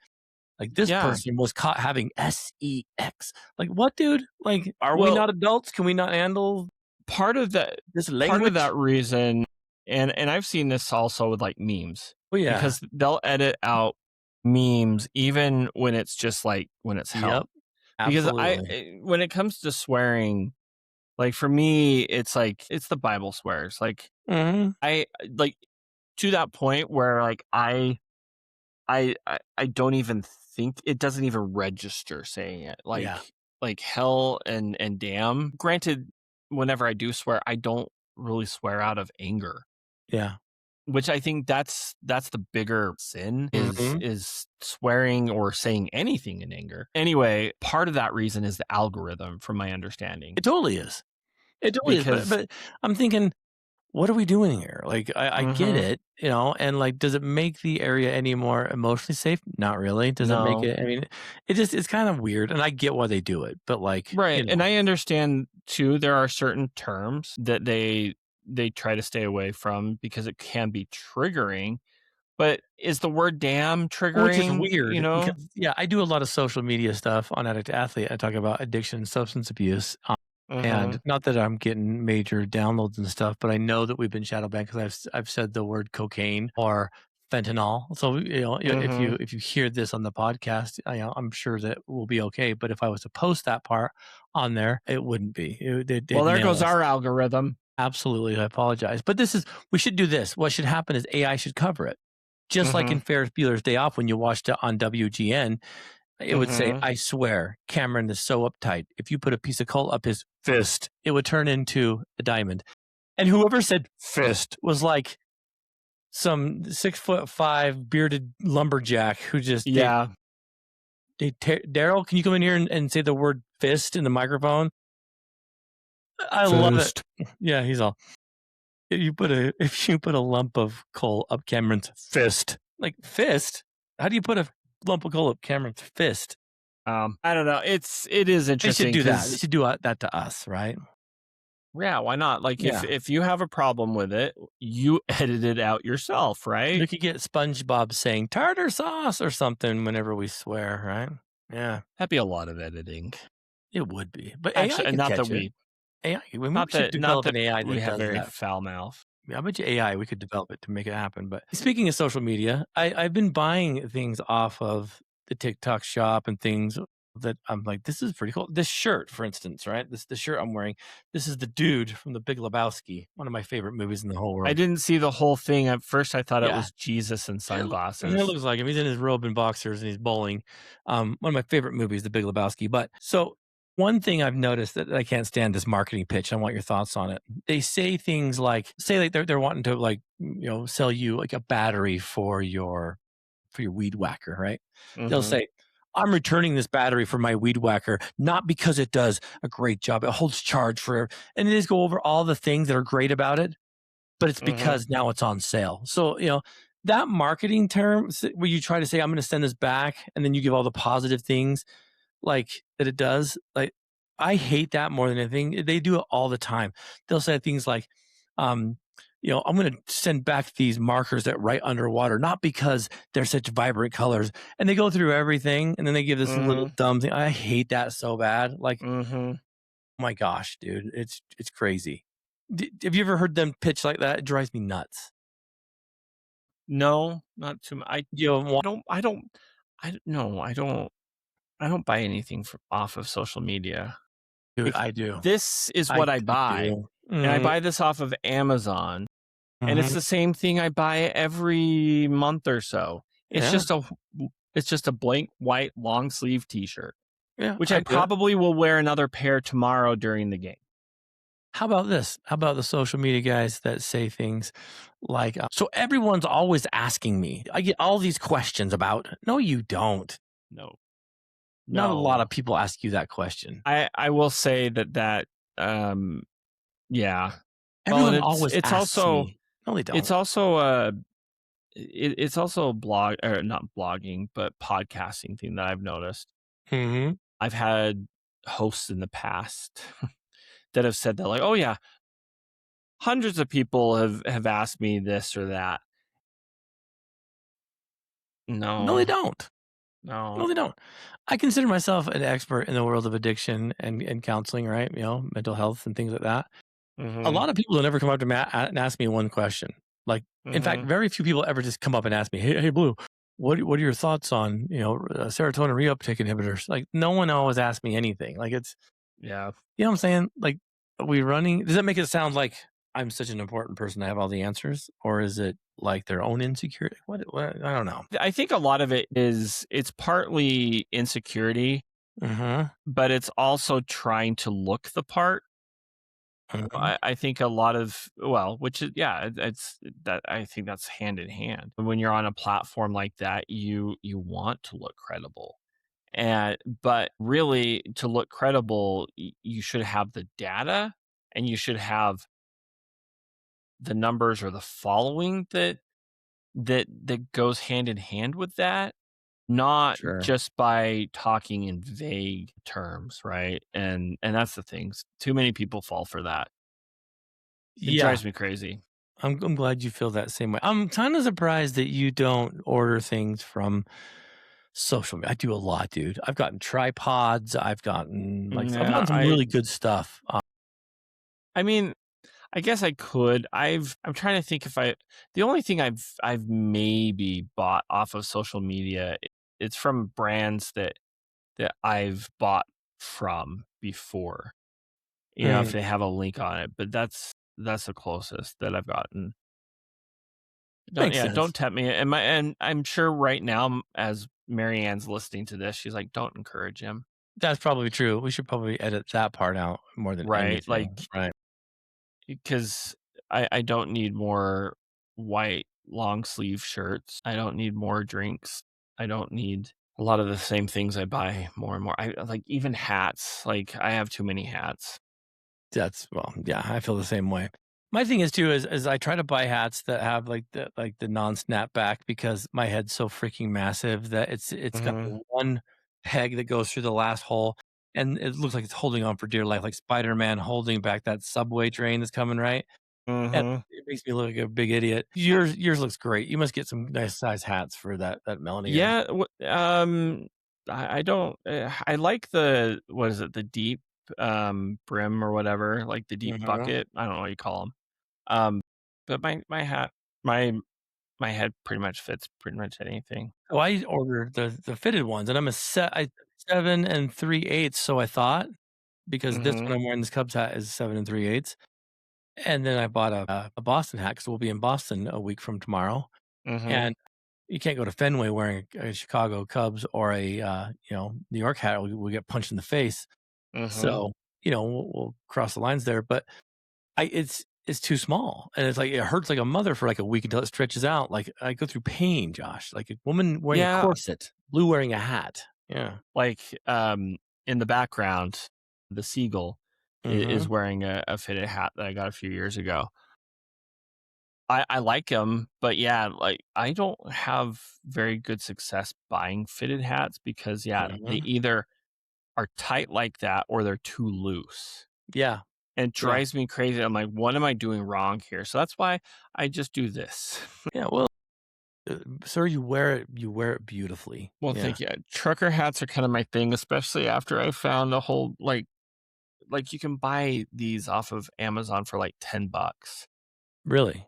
like, "This Yeah. person was caught having sex." Like, what, dude? Like, are we Well, not adults? Can we not handle part of that this part of that language? reason, and I've seen this also with, like, memes, Oh, yeah. because they'll edit out memes even when it's just, like, when it's Yep. hell. Because Absolutely. when it comes to swearing, like, for me, it's like it's the Bible swears. Like, Mhm. I like, to that point where, like, I don't even think it doesn't even register saying it. Yeah. Like hell and damn. Granted, whenever I do swear, I don't really swear out of anger, Yeah. which I think that's the bigger sin Mhm. is swearing or saying anything in anger. Anyway, part of that reason is the algorithm, from my understanding, It totally is. It totally is, but because I'm thinking, what are we doing here? Like, I get hmm it, and, like, does it make the area any more emotionally safe? Not really. Does it make no. it, I mean, it's kind of weird, and I get why they do it, but, like, Right, and I understand too, there are certain terms that they try to stay away from because it can be triggering, but is the word damn which is triggering, you weird know? because, yeah, I do a lot of social media stuff on Addict to Athlete. I talk about addiction, substance abuse. And Mhm, not that I'm getting major downloads and stuff, but I know that we've been shadow banned because I've said the word cocaine or fentanyl. So, mhm. if you hear this on the podcast, I'm sure that we'll be okay. But if I was to post that part on there, it wouldn't be. Well, They'd there nail goes us. our algorithm. Absolutely, I apologize. But we should do this. What should happen is AI should cover it, just like in Mhm, Ferris Bueller's Day Off when you watched it on WGN. It would say, mhm. "I swear, Cameron is so uptight. If you put a piece of coal up his fist, it would turn into a diamond." And whoever said fist was like some 6'5" bearded lumberjack who just Yeah, Daryl, can you come in here and say the word fist in the microphone? I love it. first. Yeah, he's all, if you put a lump of coal up Cameron's fist, like, fist? How do you put a lump of coal up Cameron's fist? I don't know, it is They should interesting do that. They because should do that to us, right? yeah, why not? Like, Yeah. if you have a problem with it, you edit it out yourself, We right? could get SpongeBob saying tartar sauce or something whenever we swear, right? Yeah, That'd be a lot of editing. it would be. But AI Actually, and could catch it. AI, we should not develop that an AI we that have does very that. foul mouth. Yeah, I bet you AI, we could develop it to make it happen. But speaking of social media, I've been buying things off of the TikTok shop and things that I'm like, this is pretty cool. This shirt, for instance, right? The shirt I'm wearing. This is the dude from The Big Lebowski, one of my favorite movies in the whole I world. didn't see the whole thing. At first, I thought it Yeah, was Jesus in it sunglasses. looks like him. He's in his robe and boxers and he's bowling. One of my favorite movies, The Big Lebowski. But so One thing I've noticed that I can't stand this marketing pitch. I want your thoughts on it. They say things like, say like they're wanting to like, sell you like a battery for your weed whacker, right? They'll Mhm. say, I'm returning this battery for my weed whacker, not because it does a great job. It holds charge for, and they just go over all the things that are great about it, but it's Mhm. because now it's on sale. So, that marketing term where you try to say, I'm going to send this back, and then you give all the positive things like that it does. Like, I hate that more than anything. They do it all the time. They'll say things like, um, I'm going to send back these markers that write underwater, not because they're such vibrant colors. And they go through everything, and then they give this little Mhm. dumb thing. I hate that so bad. Like, Mhm. oh my gosh, dude, it's crazy. Have you ever heard them pitch like that? It drives me nuts. No, not too much. You know, I don't buy anything off of social media. dude, Like, I do. this is I what I buy, do. and I Mhm, buy this off of Amazon, and it's mhm. the same thing I buy every month or so. It's Yeah, just a it's just a blank white long sleeve t-shirt, yeah, which I I do it. probably will wear another pair tomorrow during the game. How about this? How about the social media guys that say things like, so everyone's always asking me. I get all these questions about, no, you don't. No. Not a lot No. of people ask you that question. I will say that, um yeah. Well, and Everyone always it's asks also me. No, they it's don't. also a it's also a blog, or not blogging, but podcasting thing that I've noticed. Hmm. I've had hosts in the past that have said that, like, "Oh yeah, hundreds of people have asked me this or that." No, they No, don't. No, no. they don't. I consider myself an expert in the world of addiction and counseling, right? Mental health and things like that. A Mhm, lot of people will never come up to me and ask me one question. Like, in fact, mhm. very few people ever just come up and ask me, "Hey, Blue, what are your thoughts on serotonin reuptake inhibitors?" Like, no one always asks me anything. Like, it's Yeah. what I'm saying. Like, are we running? Does that make it sound like I'm such an important person? I have all the answers, or is it like their own insecurity? What? I don't know. I think a lot of it is it's partly insecurity, Hmm. but it's also trying to look the part. Hmm. I think a lot of, well, which is, yeah, it's that, I think that's hand in hand. When you're on a platform like that, you want to look credible. And but really, to look credible, you should have the data, and you should have the numbers or the following that goes hand in hand with that, not Sure. just by talking in vague terms, right? And that's the things. Too many people fall for that. It Yeah, drives me crazy. I'm glad you feel that same way. I'm kind of surprised that you don't order things from social media. I do a lot, dude. I've gotten tripods. I've Yeah, gotten some really good stuff. I mean, I guess I could. I'm trying to think if the only thing I've maybe bought off of social media, it's from brands that I've bought from before. You know, if Mm, they have a link on it, but that's the closest that I've gotten. makes Don't sense. tempt me. And I'm sure right now, as Marianne's listening to this, she's like, "Don't encourage him." That's probably true. We should probably edit that part out more than Right? anything. Right. Because I don't need more white long sleeve shirts. I don't need more drinks. I don't need a lot of the same things I buy more and more. I like even hats. Like, I have too many hats. Well, yeah, I feel the same way. My thing is too is I try to buy hats that have like the non snapback because my head's so freaking massive that it's got Mhm. the one peg that goes through the last hole, and it looks like it's holding on for dear life, like Spider-Man holding back that subway train that's coming, right? And Mhm. it makes me look like a big idiot. Yours looks great. You must get some nice size hats for that Melanie of yours. Yeah, I don't I like the, what is it? The deep brim or whatever, like the deep Mhm. bucket. I don't know what you call them. But my hat, my my head pretty much fits pretty much anything. So I ordered the fitted ones, and I 7 and 3/8, so I thought, because this Mhm. one I'm wearing, this Cubs hat, is 7 and 3/8, and then I bought a Boston hat because 'cause we'll be in Boston a week from tomorrow, Mhm. and you can't go to Fenway wearing a Chicago Cubs or New York hat, we get punched in the face. Mhm. So, we'll cross the lines there, but it's too small, and it's like it hurts like a mother for like a week until it stretches out. Like I go through pain, Josh, like a woman wearing a Yeah, corset, Blue wearing a hat. Yeah. like, in the background, the seagull is Mhm. wearing a fitted hat that I got a few years ago. I like them, but yeah, like, I don't have very good success buying fitted hats because, yeah, they Mhm. either are tight like that or they're too loose. Yeah. And it Yeah. drives me crazy. I'm like, "What am I doing wrong here?" So that's why I just do this. Yeah, well, sir, you wear it beautifully. Well, Yeah. thank you. Trucker hats are kind of my thing, especially after I found a whole you can buy these off of Amazon for like $10. Really. Like,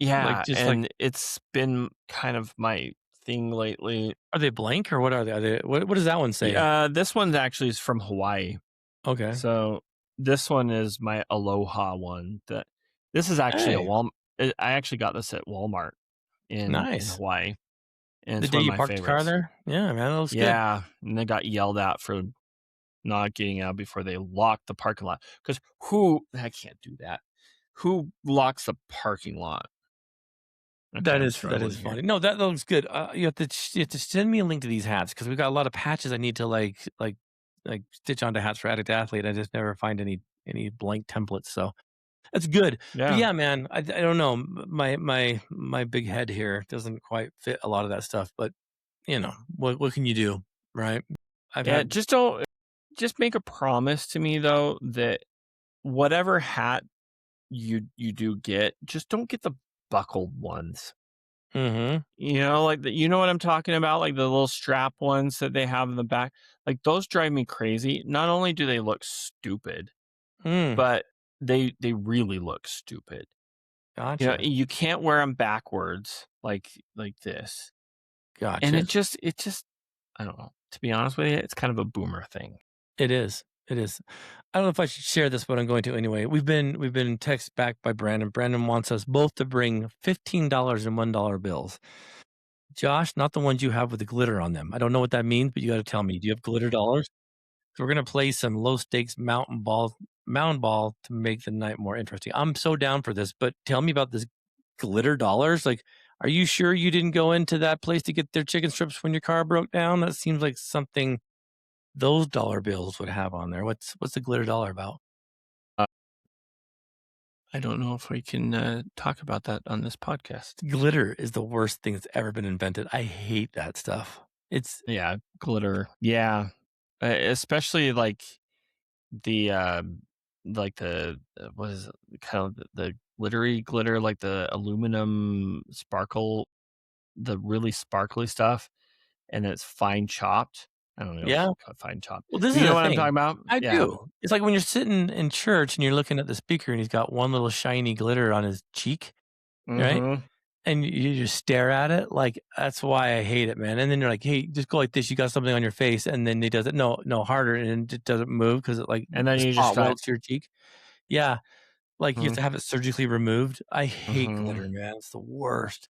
Yeah, just like and it's been kind of my thing lately. are they blank or what are they? What does that one say? Yeah, this one actually is from Hawaii. Okay. So this one is my Aloha one. That this is actually a Hey, Wal. I actually got this at Walmart in nice. Hawaii, and The it's day one of you my parked the car favorites. there? Yeah, man, that looks good. Yeah, and they got yelled at for not getting out before they locked the parking lot. Because who I can't do that. Who locks the parking lot? Okay, I'm That is struggling here. funny. No, that looks good. You have to send me a link to these hats because we got a lot of patches I need to like stitch onto hats for Addict Athlete. I just never find any blank templates, so that's good. But Yeah. yeah, man, I don't know. My big head here doesn't quite fit a lot of that stuff, but what can you do, right? I've Yeah, had just don't just make a promise to me though that whatever hat you do get, just don't get the buckled ones. Mhm. You know what I'm talking about? Like the little strap ones that they have in the back. Like those drive me crazy. Not only do they look stupid, Mm, but they really look stupid. gotcha. You can't wear them backwards like this. And Gotcha. it just I don't know. To be honest with you, it's kind of a boomer thing. It is. It is. I don't know if I should share this, but I'm going to anyway. We've been texted back by Brandon. Brandon wants us both to bring $15 and $1 bills. Josh, not the ones you have with the glitter on them. I don't know what that means, but you got to tell me. Do you have glitter dollars? So we're gonna play some low stakes mound ball to make the night more interesting. I'm so down for this, but tell me about this glitter dollars. Like, are you sure you didn't go into that place to get their chicken strips when your car broke down? That seems like something those dollar bills would have on there. What's the glitter dollar about? Uh, I don't know if we can talk about that on this podcast. Glitter is the worst thing that's ever been invented. I hate that stuff. It's Yeah, glitter. Yeah, especially the what is it? Kind of the glittery glitter, like the aluminum sparkle, the really sparkly stuff, and it's fine chopped. I don't know if yeah. you call it fine chopped. Well, this But is you know the what I'm talking thing. about? I Yeah. do. It's like when you're sitting in church and you're looking at the speaker and he's got one little shiny glitter on his cheek, right? Mm-hmm. And you just stare at it, like, that's why I hate it, man, and then you're like, "Hey, just go like this, you got something on your face," and then he does it, "No, no, harder," and it doesn't move because it, like, And then the you just spot got. welts to your cheek. Yeah, like, you have to have it surgically removed. I hate Mm-hmm. glitter, man, it's the worst.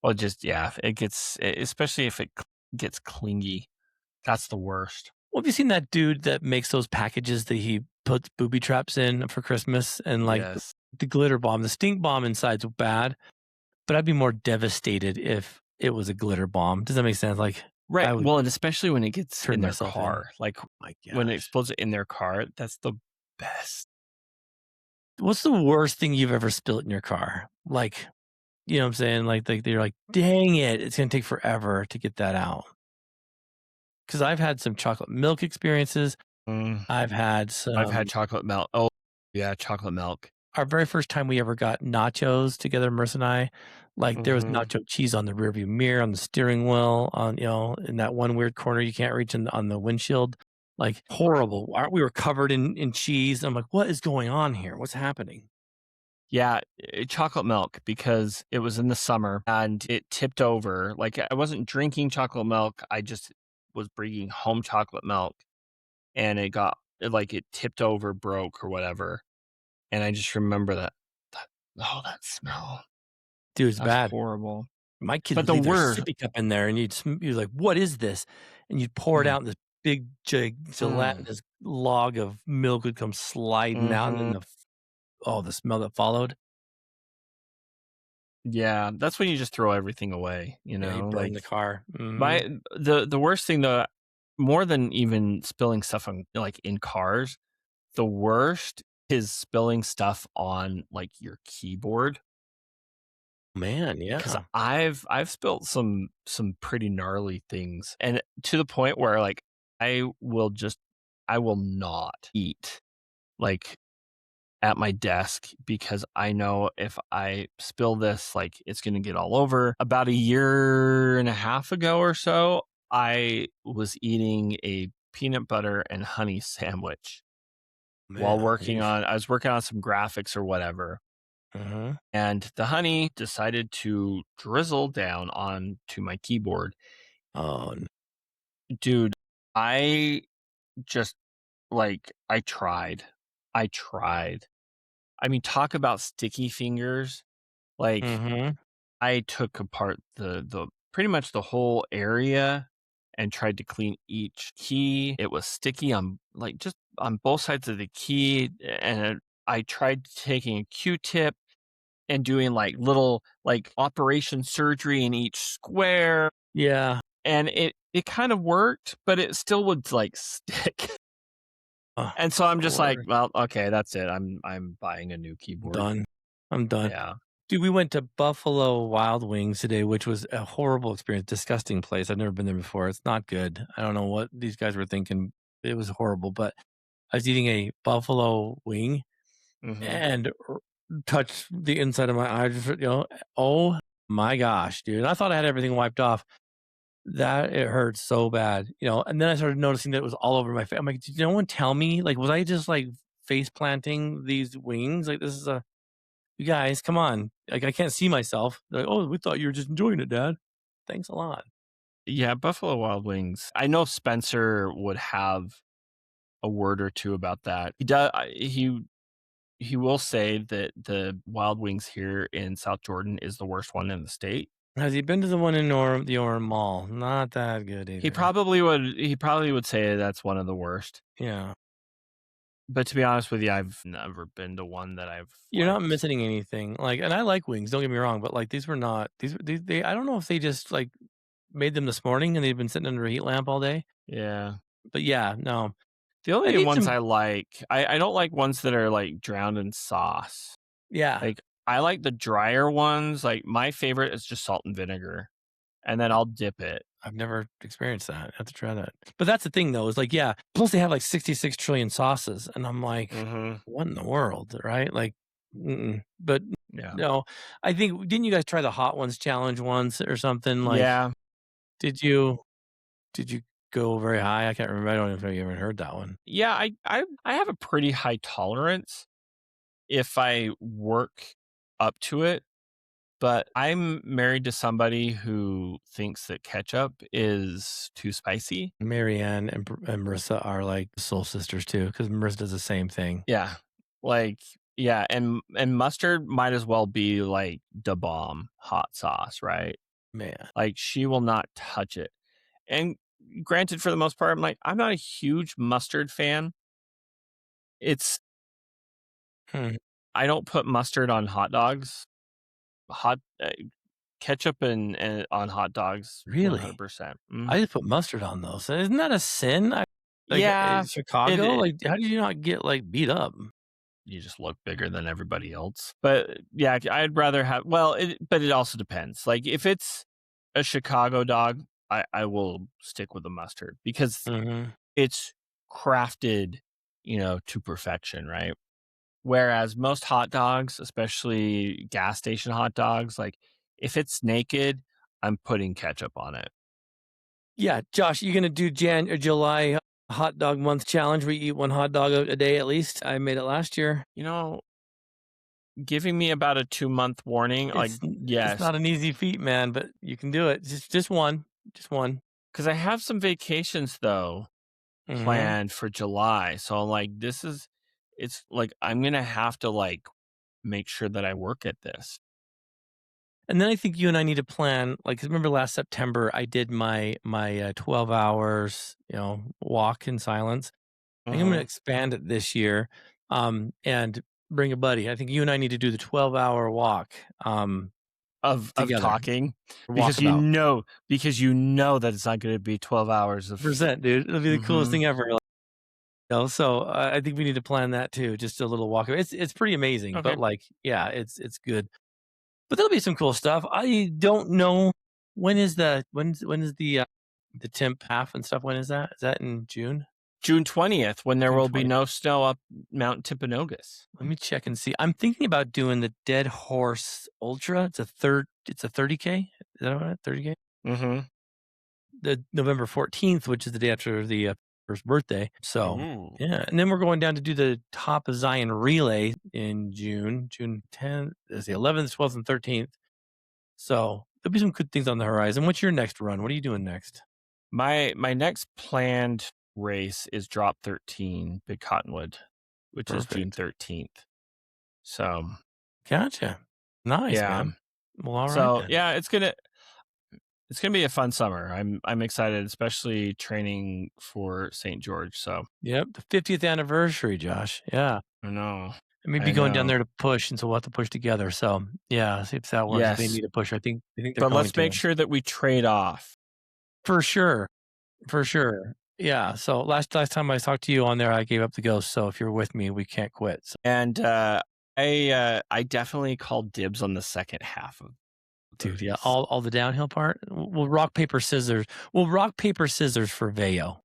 Well, just yeah, it gets especially if it gets clingy. That's the worst. Well, have you seen that dude that makes those packages that he puts booby traps in for Christmas and, like, Yes. the glitter bomb, the stink bomb inside's bad, but I'd be more devastated if it was a glitter bomb. Does that make sense? Like, Right. I would Well, and especially when it gets turn in their myself in. car, like My when it gosh. explodes in their car, that's the best. What's the worst thing you've ever spilled in your car? Like, you know what I'm saying? Like you're like, dang it, it's gonna take forever to get that out. Because I've had some chocolate milk experiences. Mm, I've had I've some had chocolate milk. Oh, yeah, chocolate milk. our very first time we ever got nachos together, Merce and I, like there was Mhm. nacho cheese on the rearview mirror, on the steering wheel, on in that one weird corner you can't reach on the windshield. Like horrible. We were covered in cheese. I'm like, what is going on here? What's happening? Yeah, chocolate milk because it was in the summer and it tipped over. Like I wasn't drinking chocolate milk. I just was bringing home chocolate milk and it tipped over, broke or whatever. And I just remember that oh, that smell. Dude, it's That was bad. horrible. My kids But would the leave their word sippy cup in there and you'd be like, "What is this?" And you'd pour it mm, out in this big Mm. gelatinous log of milk would come sliding out, and then Mhm. the smell that followed. Yeah, that's when you just throw everything away, Yeah, you burn like, the car. Mhm. my the worst thing though, more than even spilling stuff on like, in cars, the worst is spilling stuff on, like, your keyboard. Man, 'Cause yeah. I've spilled some pretty gnarly things, and to the point where, like, I will just I will not eat, like, at my desk because I know if I spill this, like, it's gonna get all over. About a year and a half ago or so, I was eating a peanut butter and honey sandwich while Man, working yeesh. on I was working on some graphics or whatever, Mhm. and the honey decided to drizzle down onto my keyboard. Oh, n Dude, I just like, I tried. I tried. I mean, talk about sticky fingers. Like, mhm. I took apart the pretty much the whole area and tried to clean each key. It was sticky on like just on both sides of the key, and I tried taking a Q-tip and doing like little like operation surgery in each square, Yeah. and it kind of worked, but it still would like stick. Oh, And so I'm just like, Lord. well, okay, that's it. I'm buying a new keyboard. Done. I'm done. Yeah. Dude, we went to Buffalo Wild Wings today, which was a horrible experience, disgusting place. I've never been there before. It's not good. I don't know what these guys were thinking. It was horrible, but I was eating a buffalo wing Mhm. and touched the inside of my eye. Oh my gosh, dude! I thought I had everything wiped off. That it hurt so bad, and then I started noticing that it was all over my face. I'm like, did no one tell me? Like, was I just like face planting these wings? Like, this is a you guys, come on. Like, I can't see myself. They're like, oh, we thought you were just enjoying it, Dad. Thanks a lot. Yeah, Buffalo Wild Wings. I know Spencer would have a word or two about that. He will say that the Wild Wings here in South Jordan is the worst one in the state. Has he been to the one in the Orem Mall? Not that good either. He probably would say that's one of the worst. Yeah. But to be honest with you, I've never been to one that I've You're not liked. missing anything. Like, and I like wings, don't get me wrong, but like these were not these they I don't know if they just like made them this morning and they've been sitting under a heat lamp all day. Yeah. But yeah, no. The I only need ones some I like, I don't like ones that are like drowned in sauce. yeah. Like I like the drier ones. Like my favorite is just salt and vinegar, and then I'll dip it. I've never experienced that. I have to try that. But that's the thing though, is like, yeah, plus they have like 66 trillion sauces. And I'm like, Mhm. what in the world? Right? Like, but Yeah. no, I think, didn't you guys try the hot ones challenge once or something? Like, Yeah. did you, did you go very high? I can't remember. I don't know if you ever heard that one. Yeah, I have a pretty high tolerance if I work up to it, but I'm married to somebody who thinks that ketchup is too spicy. Marianne and Marissa are like soul sisters too, because Marissa does the same thing. Yeah. Like, yeah, and mustard might as well be like the bomb hot sauce, right? Man. Like she will not touch it. And granted, for the most part, I'm not a huge mustard fan. It's Hmm. I don't put mustard on hot dogs. Hot ketchup and on hot dogs, Really? 100%. I just put mustard on those. Isn't that a sin? Yeah, Chicago? it Like, how did you not get, like, beat up? you just look bigger than everybody else. But yeah, I'd rather have well, but it also depends. Like if it's a Chicago dog, I will stick with the mustard because Mhm. it's crafted, to perfection, right? Whereas most hot dogs, especially gas station hot dogs, like if it's naked, I'm putting ketchup on it. Yeah, Josh, you gonna do Jan or July hot dog month challenge where you eat 1 hot dog a day at least? I made it last year. You know, giving me about a 2-month warning, like, It's yes, not an easy feat, man, but you can do it. Just 1. Just 1. because I have some vacations though Mhm. planned for July. So I'm like, it's like I'm gonna have to like make sure that I work at this. And then I think you and I need to plan, like, 'cause remember last September, I did my 12 hours, walk in silence. I think I'm gonna Mhm. expand it this year, and bring a buddy. I think you and I need to do the 12-hour walk, Of together. talking Walkabout. because you know that it's not gonna be 12 hours of Percent, dude. It'll be the coolest mhm. thing ever. So I think we need to plan that too. Just a little walk. It's pretty amazing, but Okay. like, yeah, it's good. But there'll be some cool stuff. I don't know when is the Timp half and stuff. When is that? Is that in June? June 20th, when there June will be 20th. no snow up Mount Timpanogos. Let me check and see. I'm thinking about doing the Dead Horse Ultra. It's a 30K. Is that right? 30K? Mhm. The November 14th, which is the day after the first birthday. So, Ooh. yeah. And then we're going down to do the Top of Zion Relay in June 10th, is the 11th, 12th, and 13th. So there'll be some good things on the horizon. What's your next run? What are you doing next? My next planned race is Drop 13, Big Cottonwood, which is June Perfect. 13th. So, Gotcha. Nice, yeah. man. Well, all right So, then. yeah, it's gonna be a fun summer. I'm excited, especially training for St. George. So Yep. The 50th anniversary, Josh. Yeah. I know. And maybe I going down know. there to push. And so we'll have to push together. So, yeah, see if that works. If they Yes. need a push, I think they're But going let's make to. sure that we trade off. For sure. For sure. Yeah. So last time I talked to you on there, I gave up the ghost. So if you're with me, we can't quit. So, And I definitely called dibs on the second half of the dude, yeah, race. all the downhill part. We'll rock paper scissors. We'll rock paper scissors for Vail.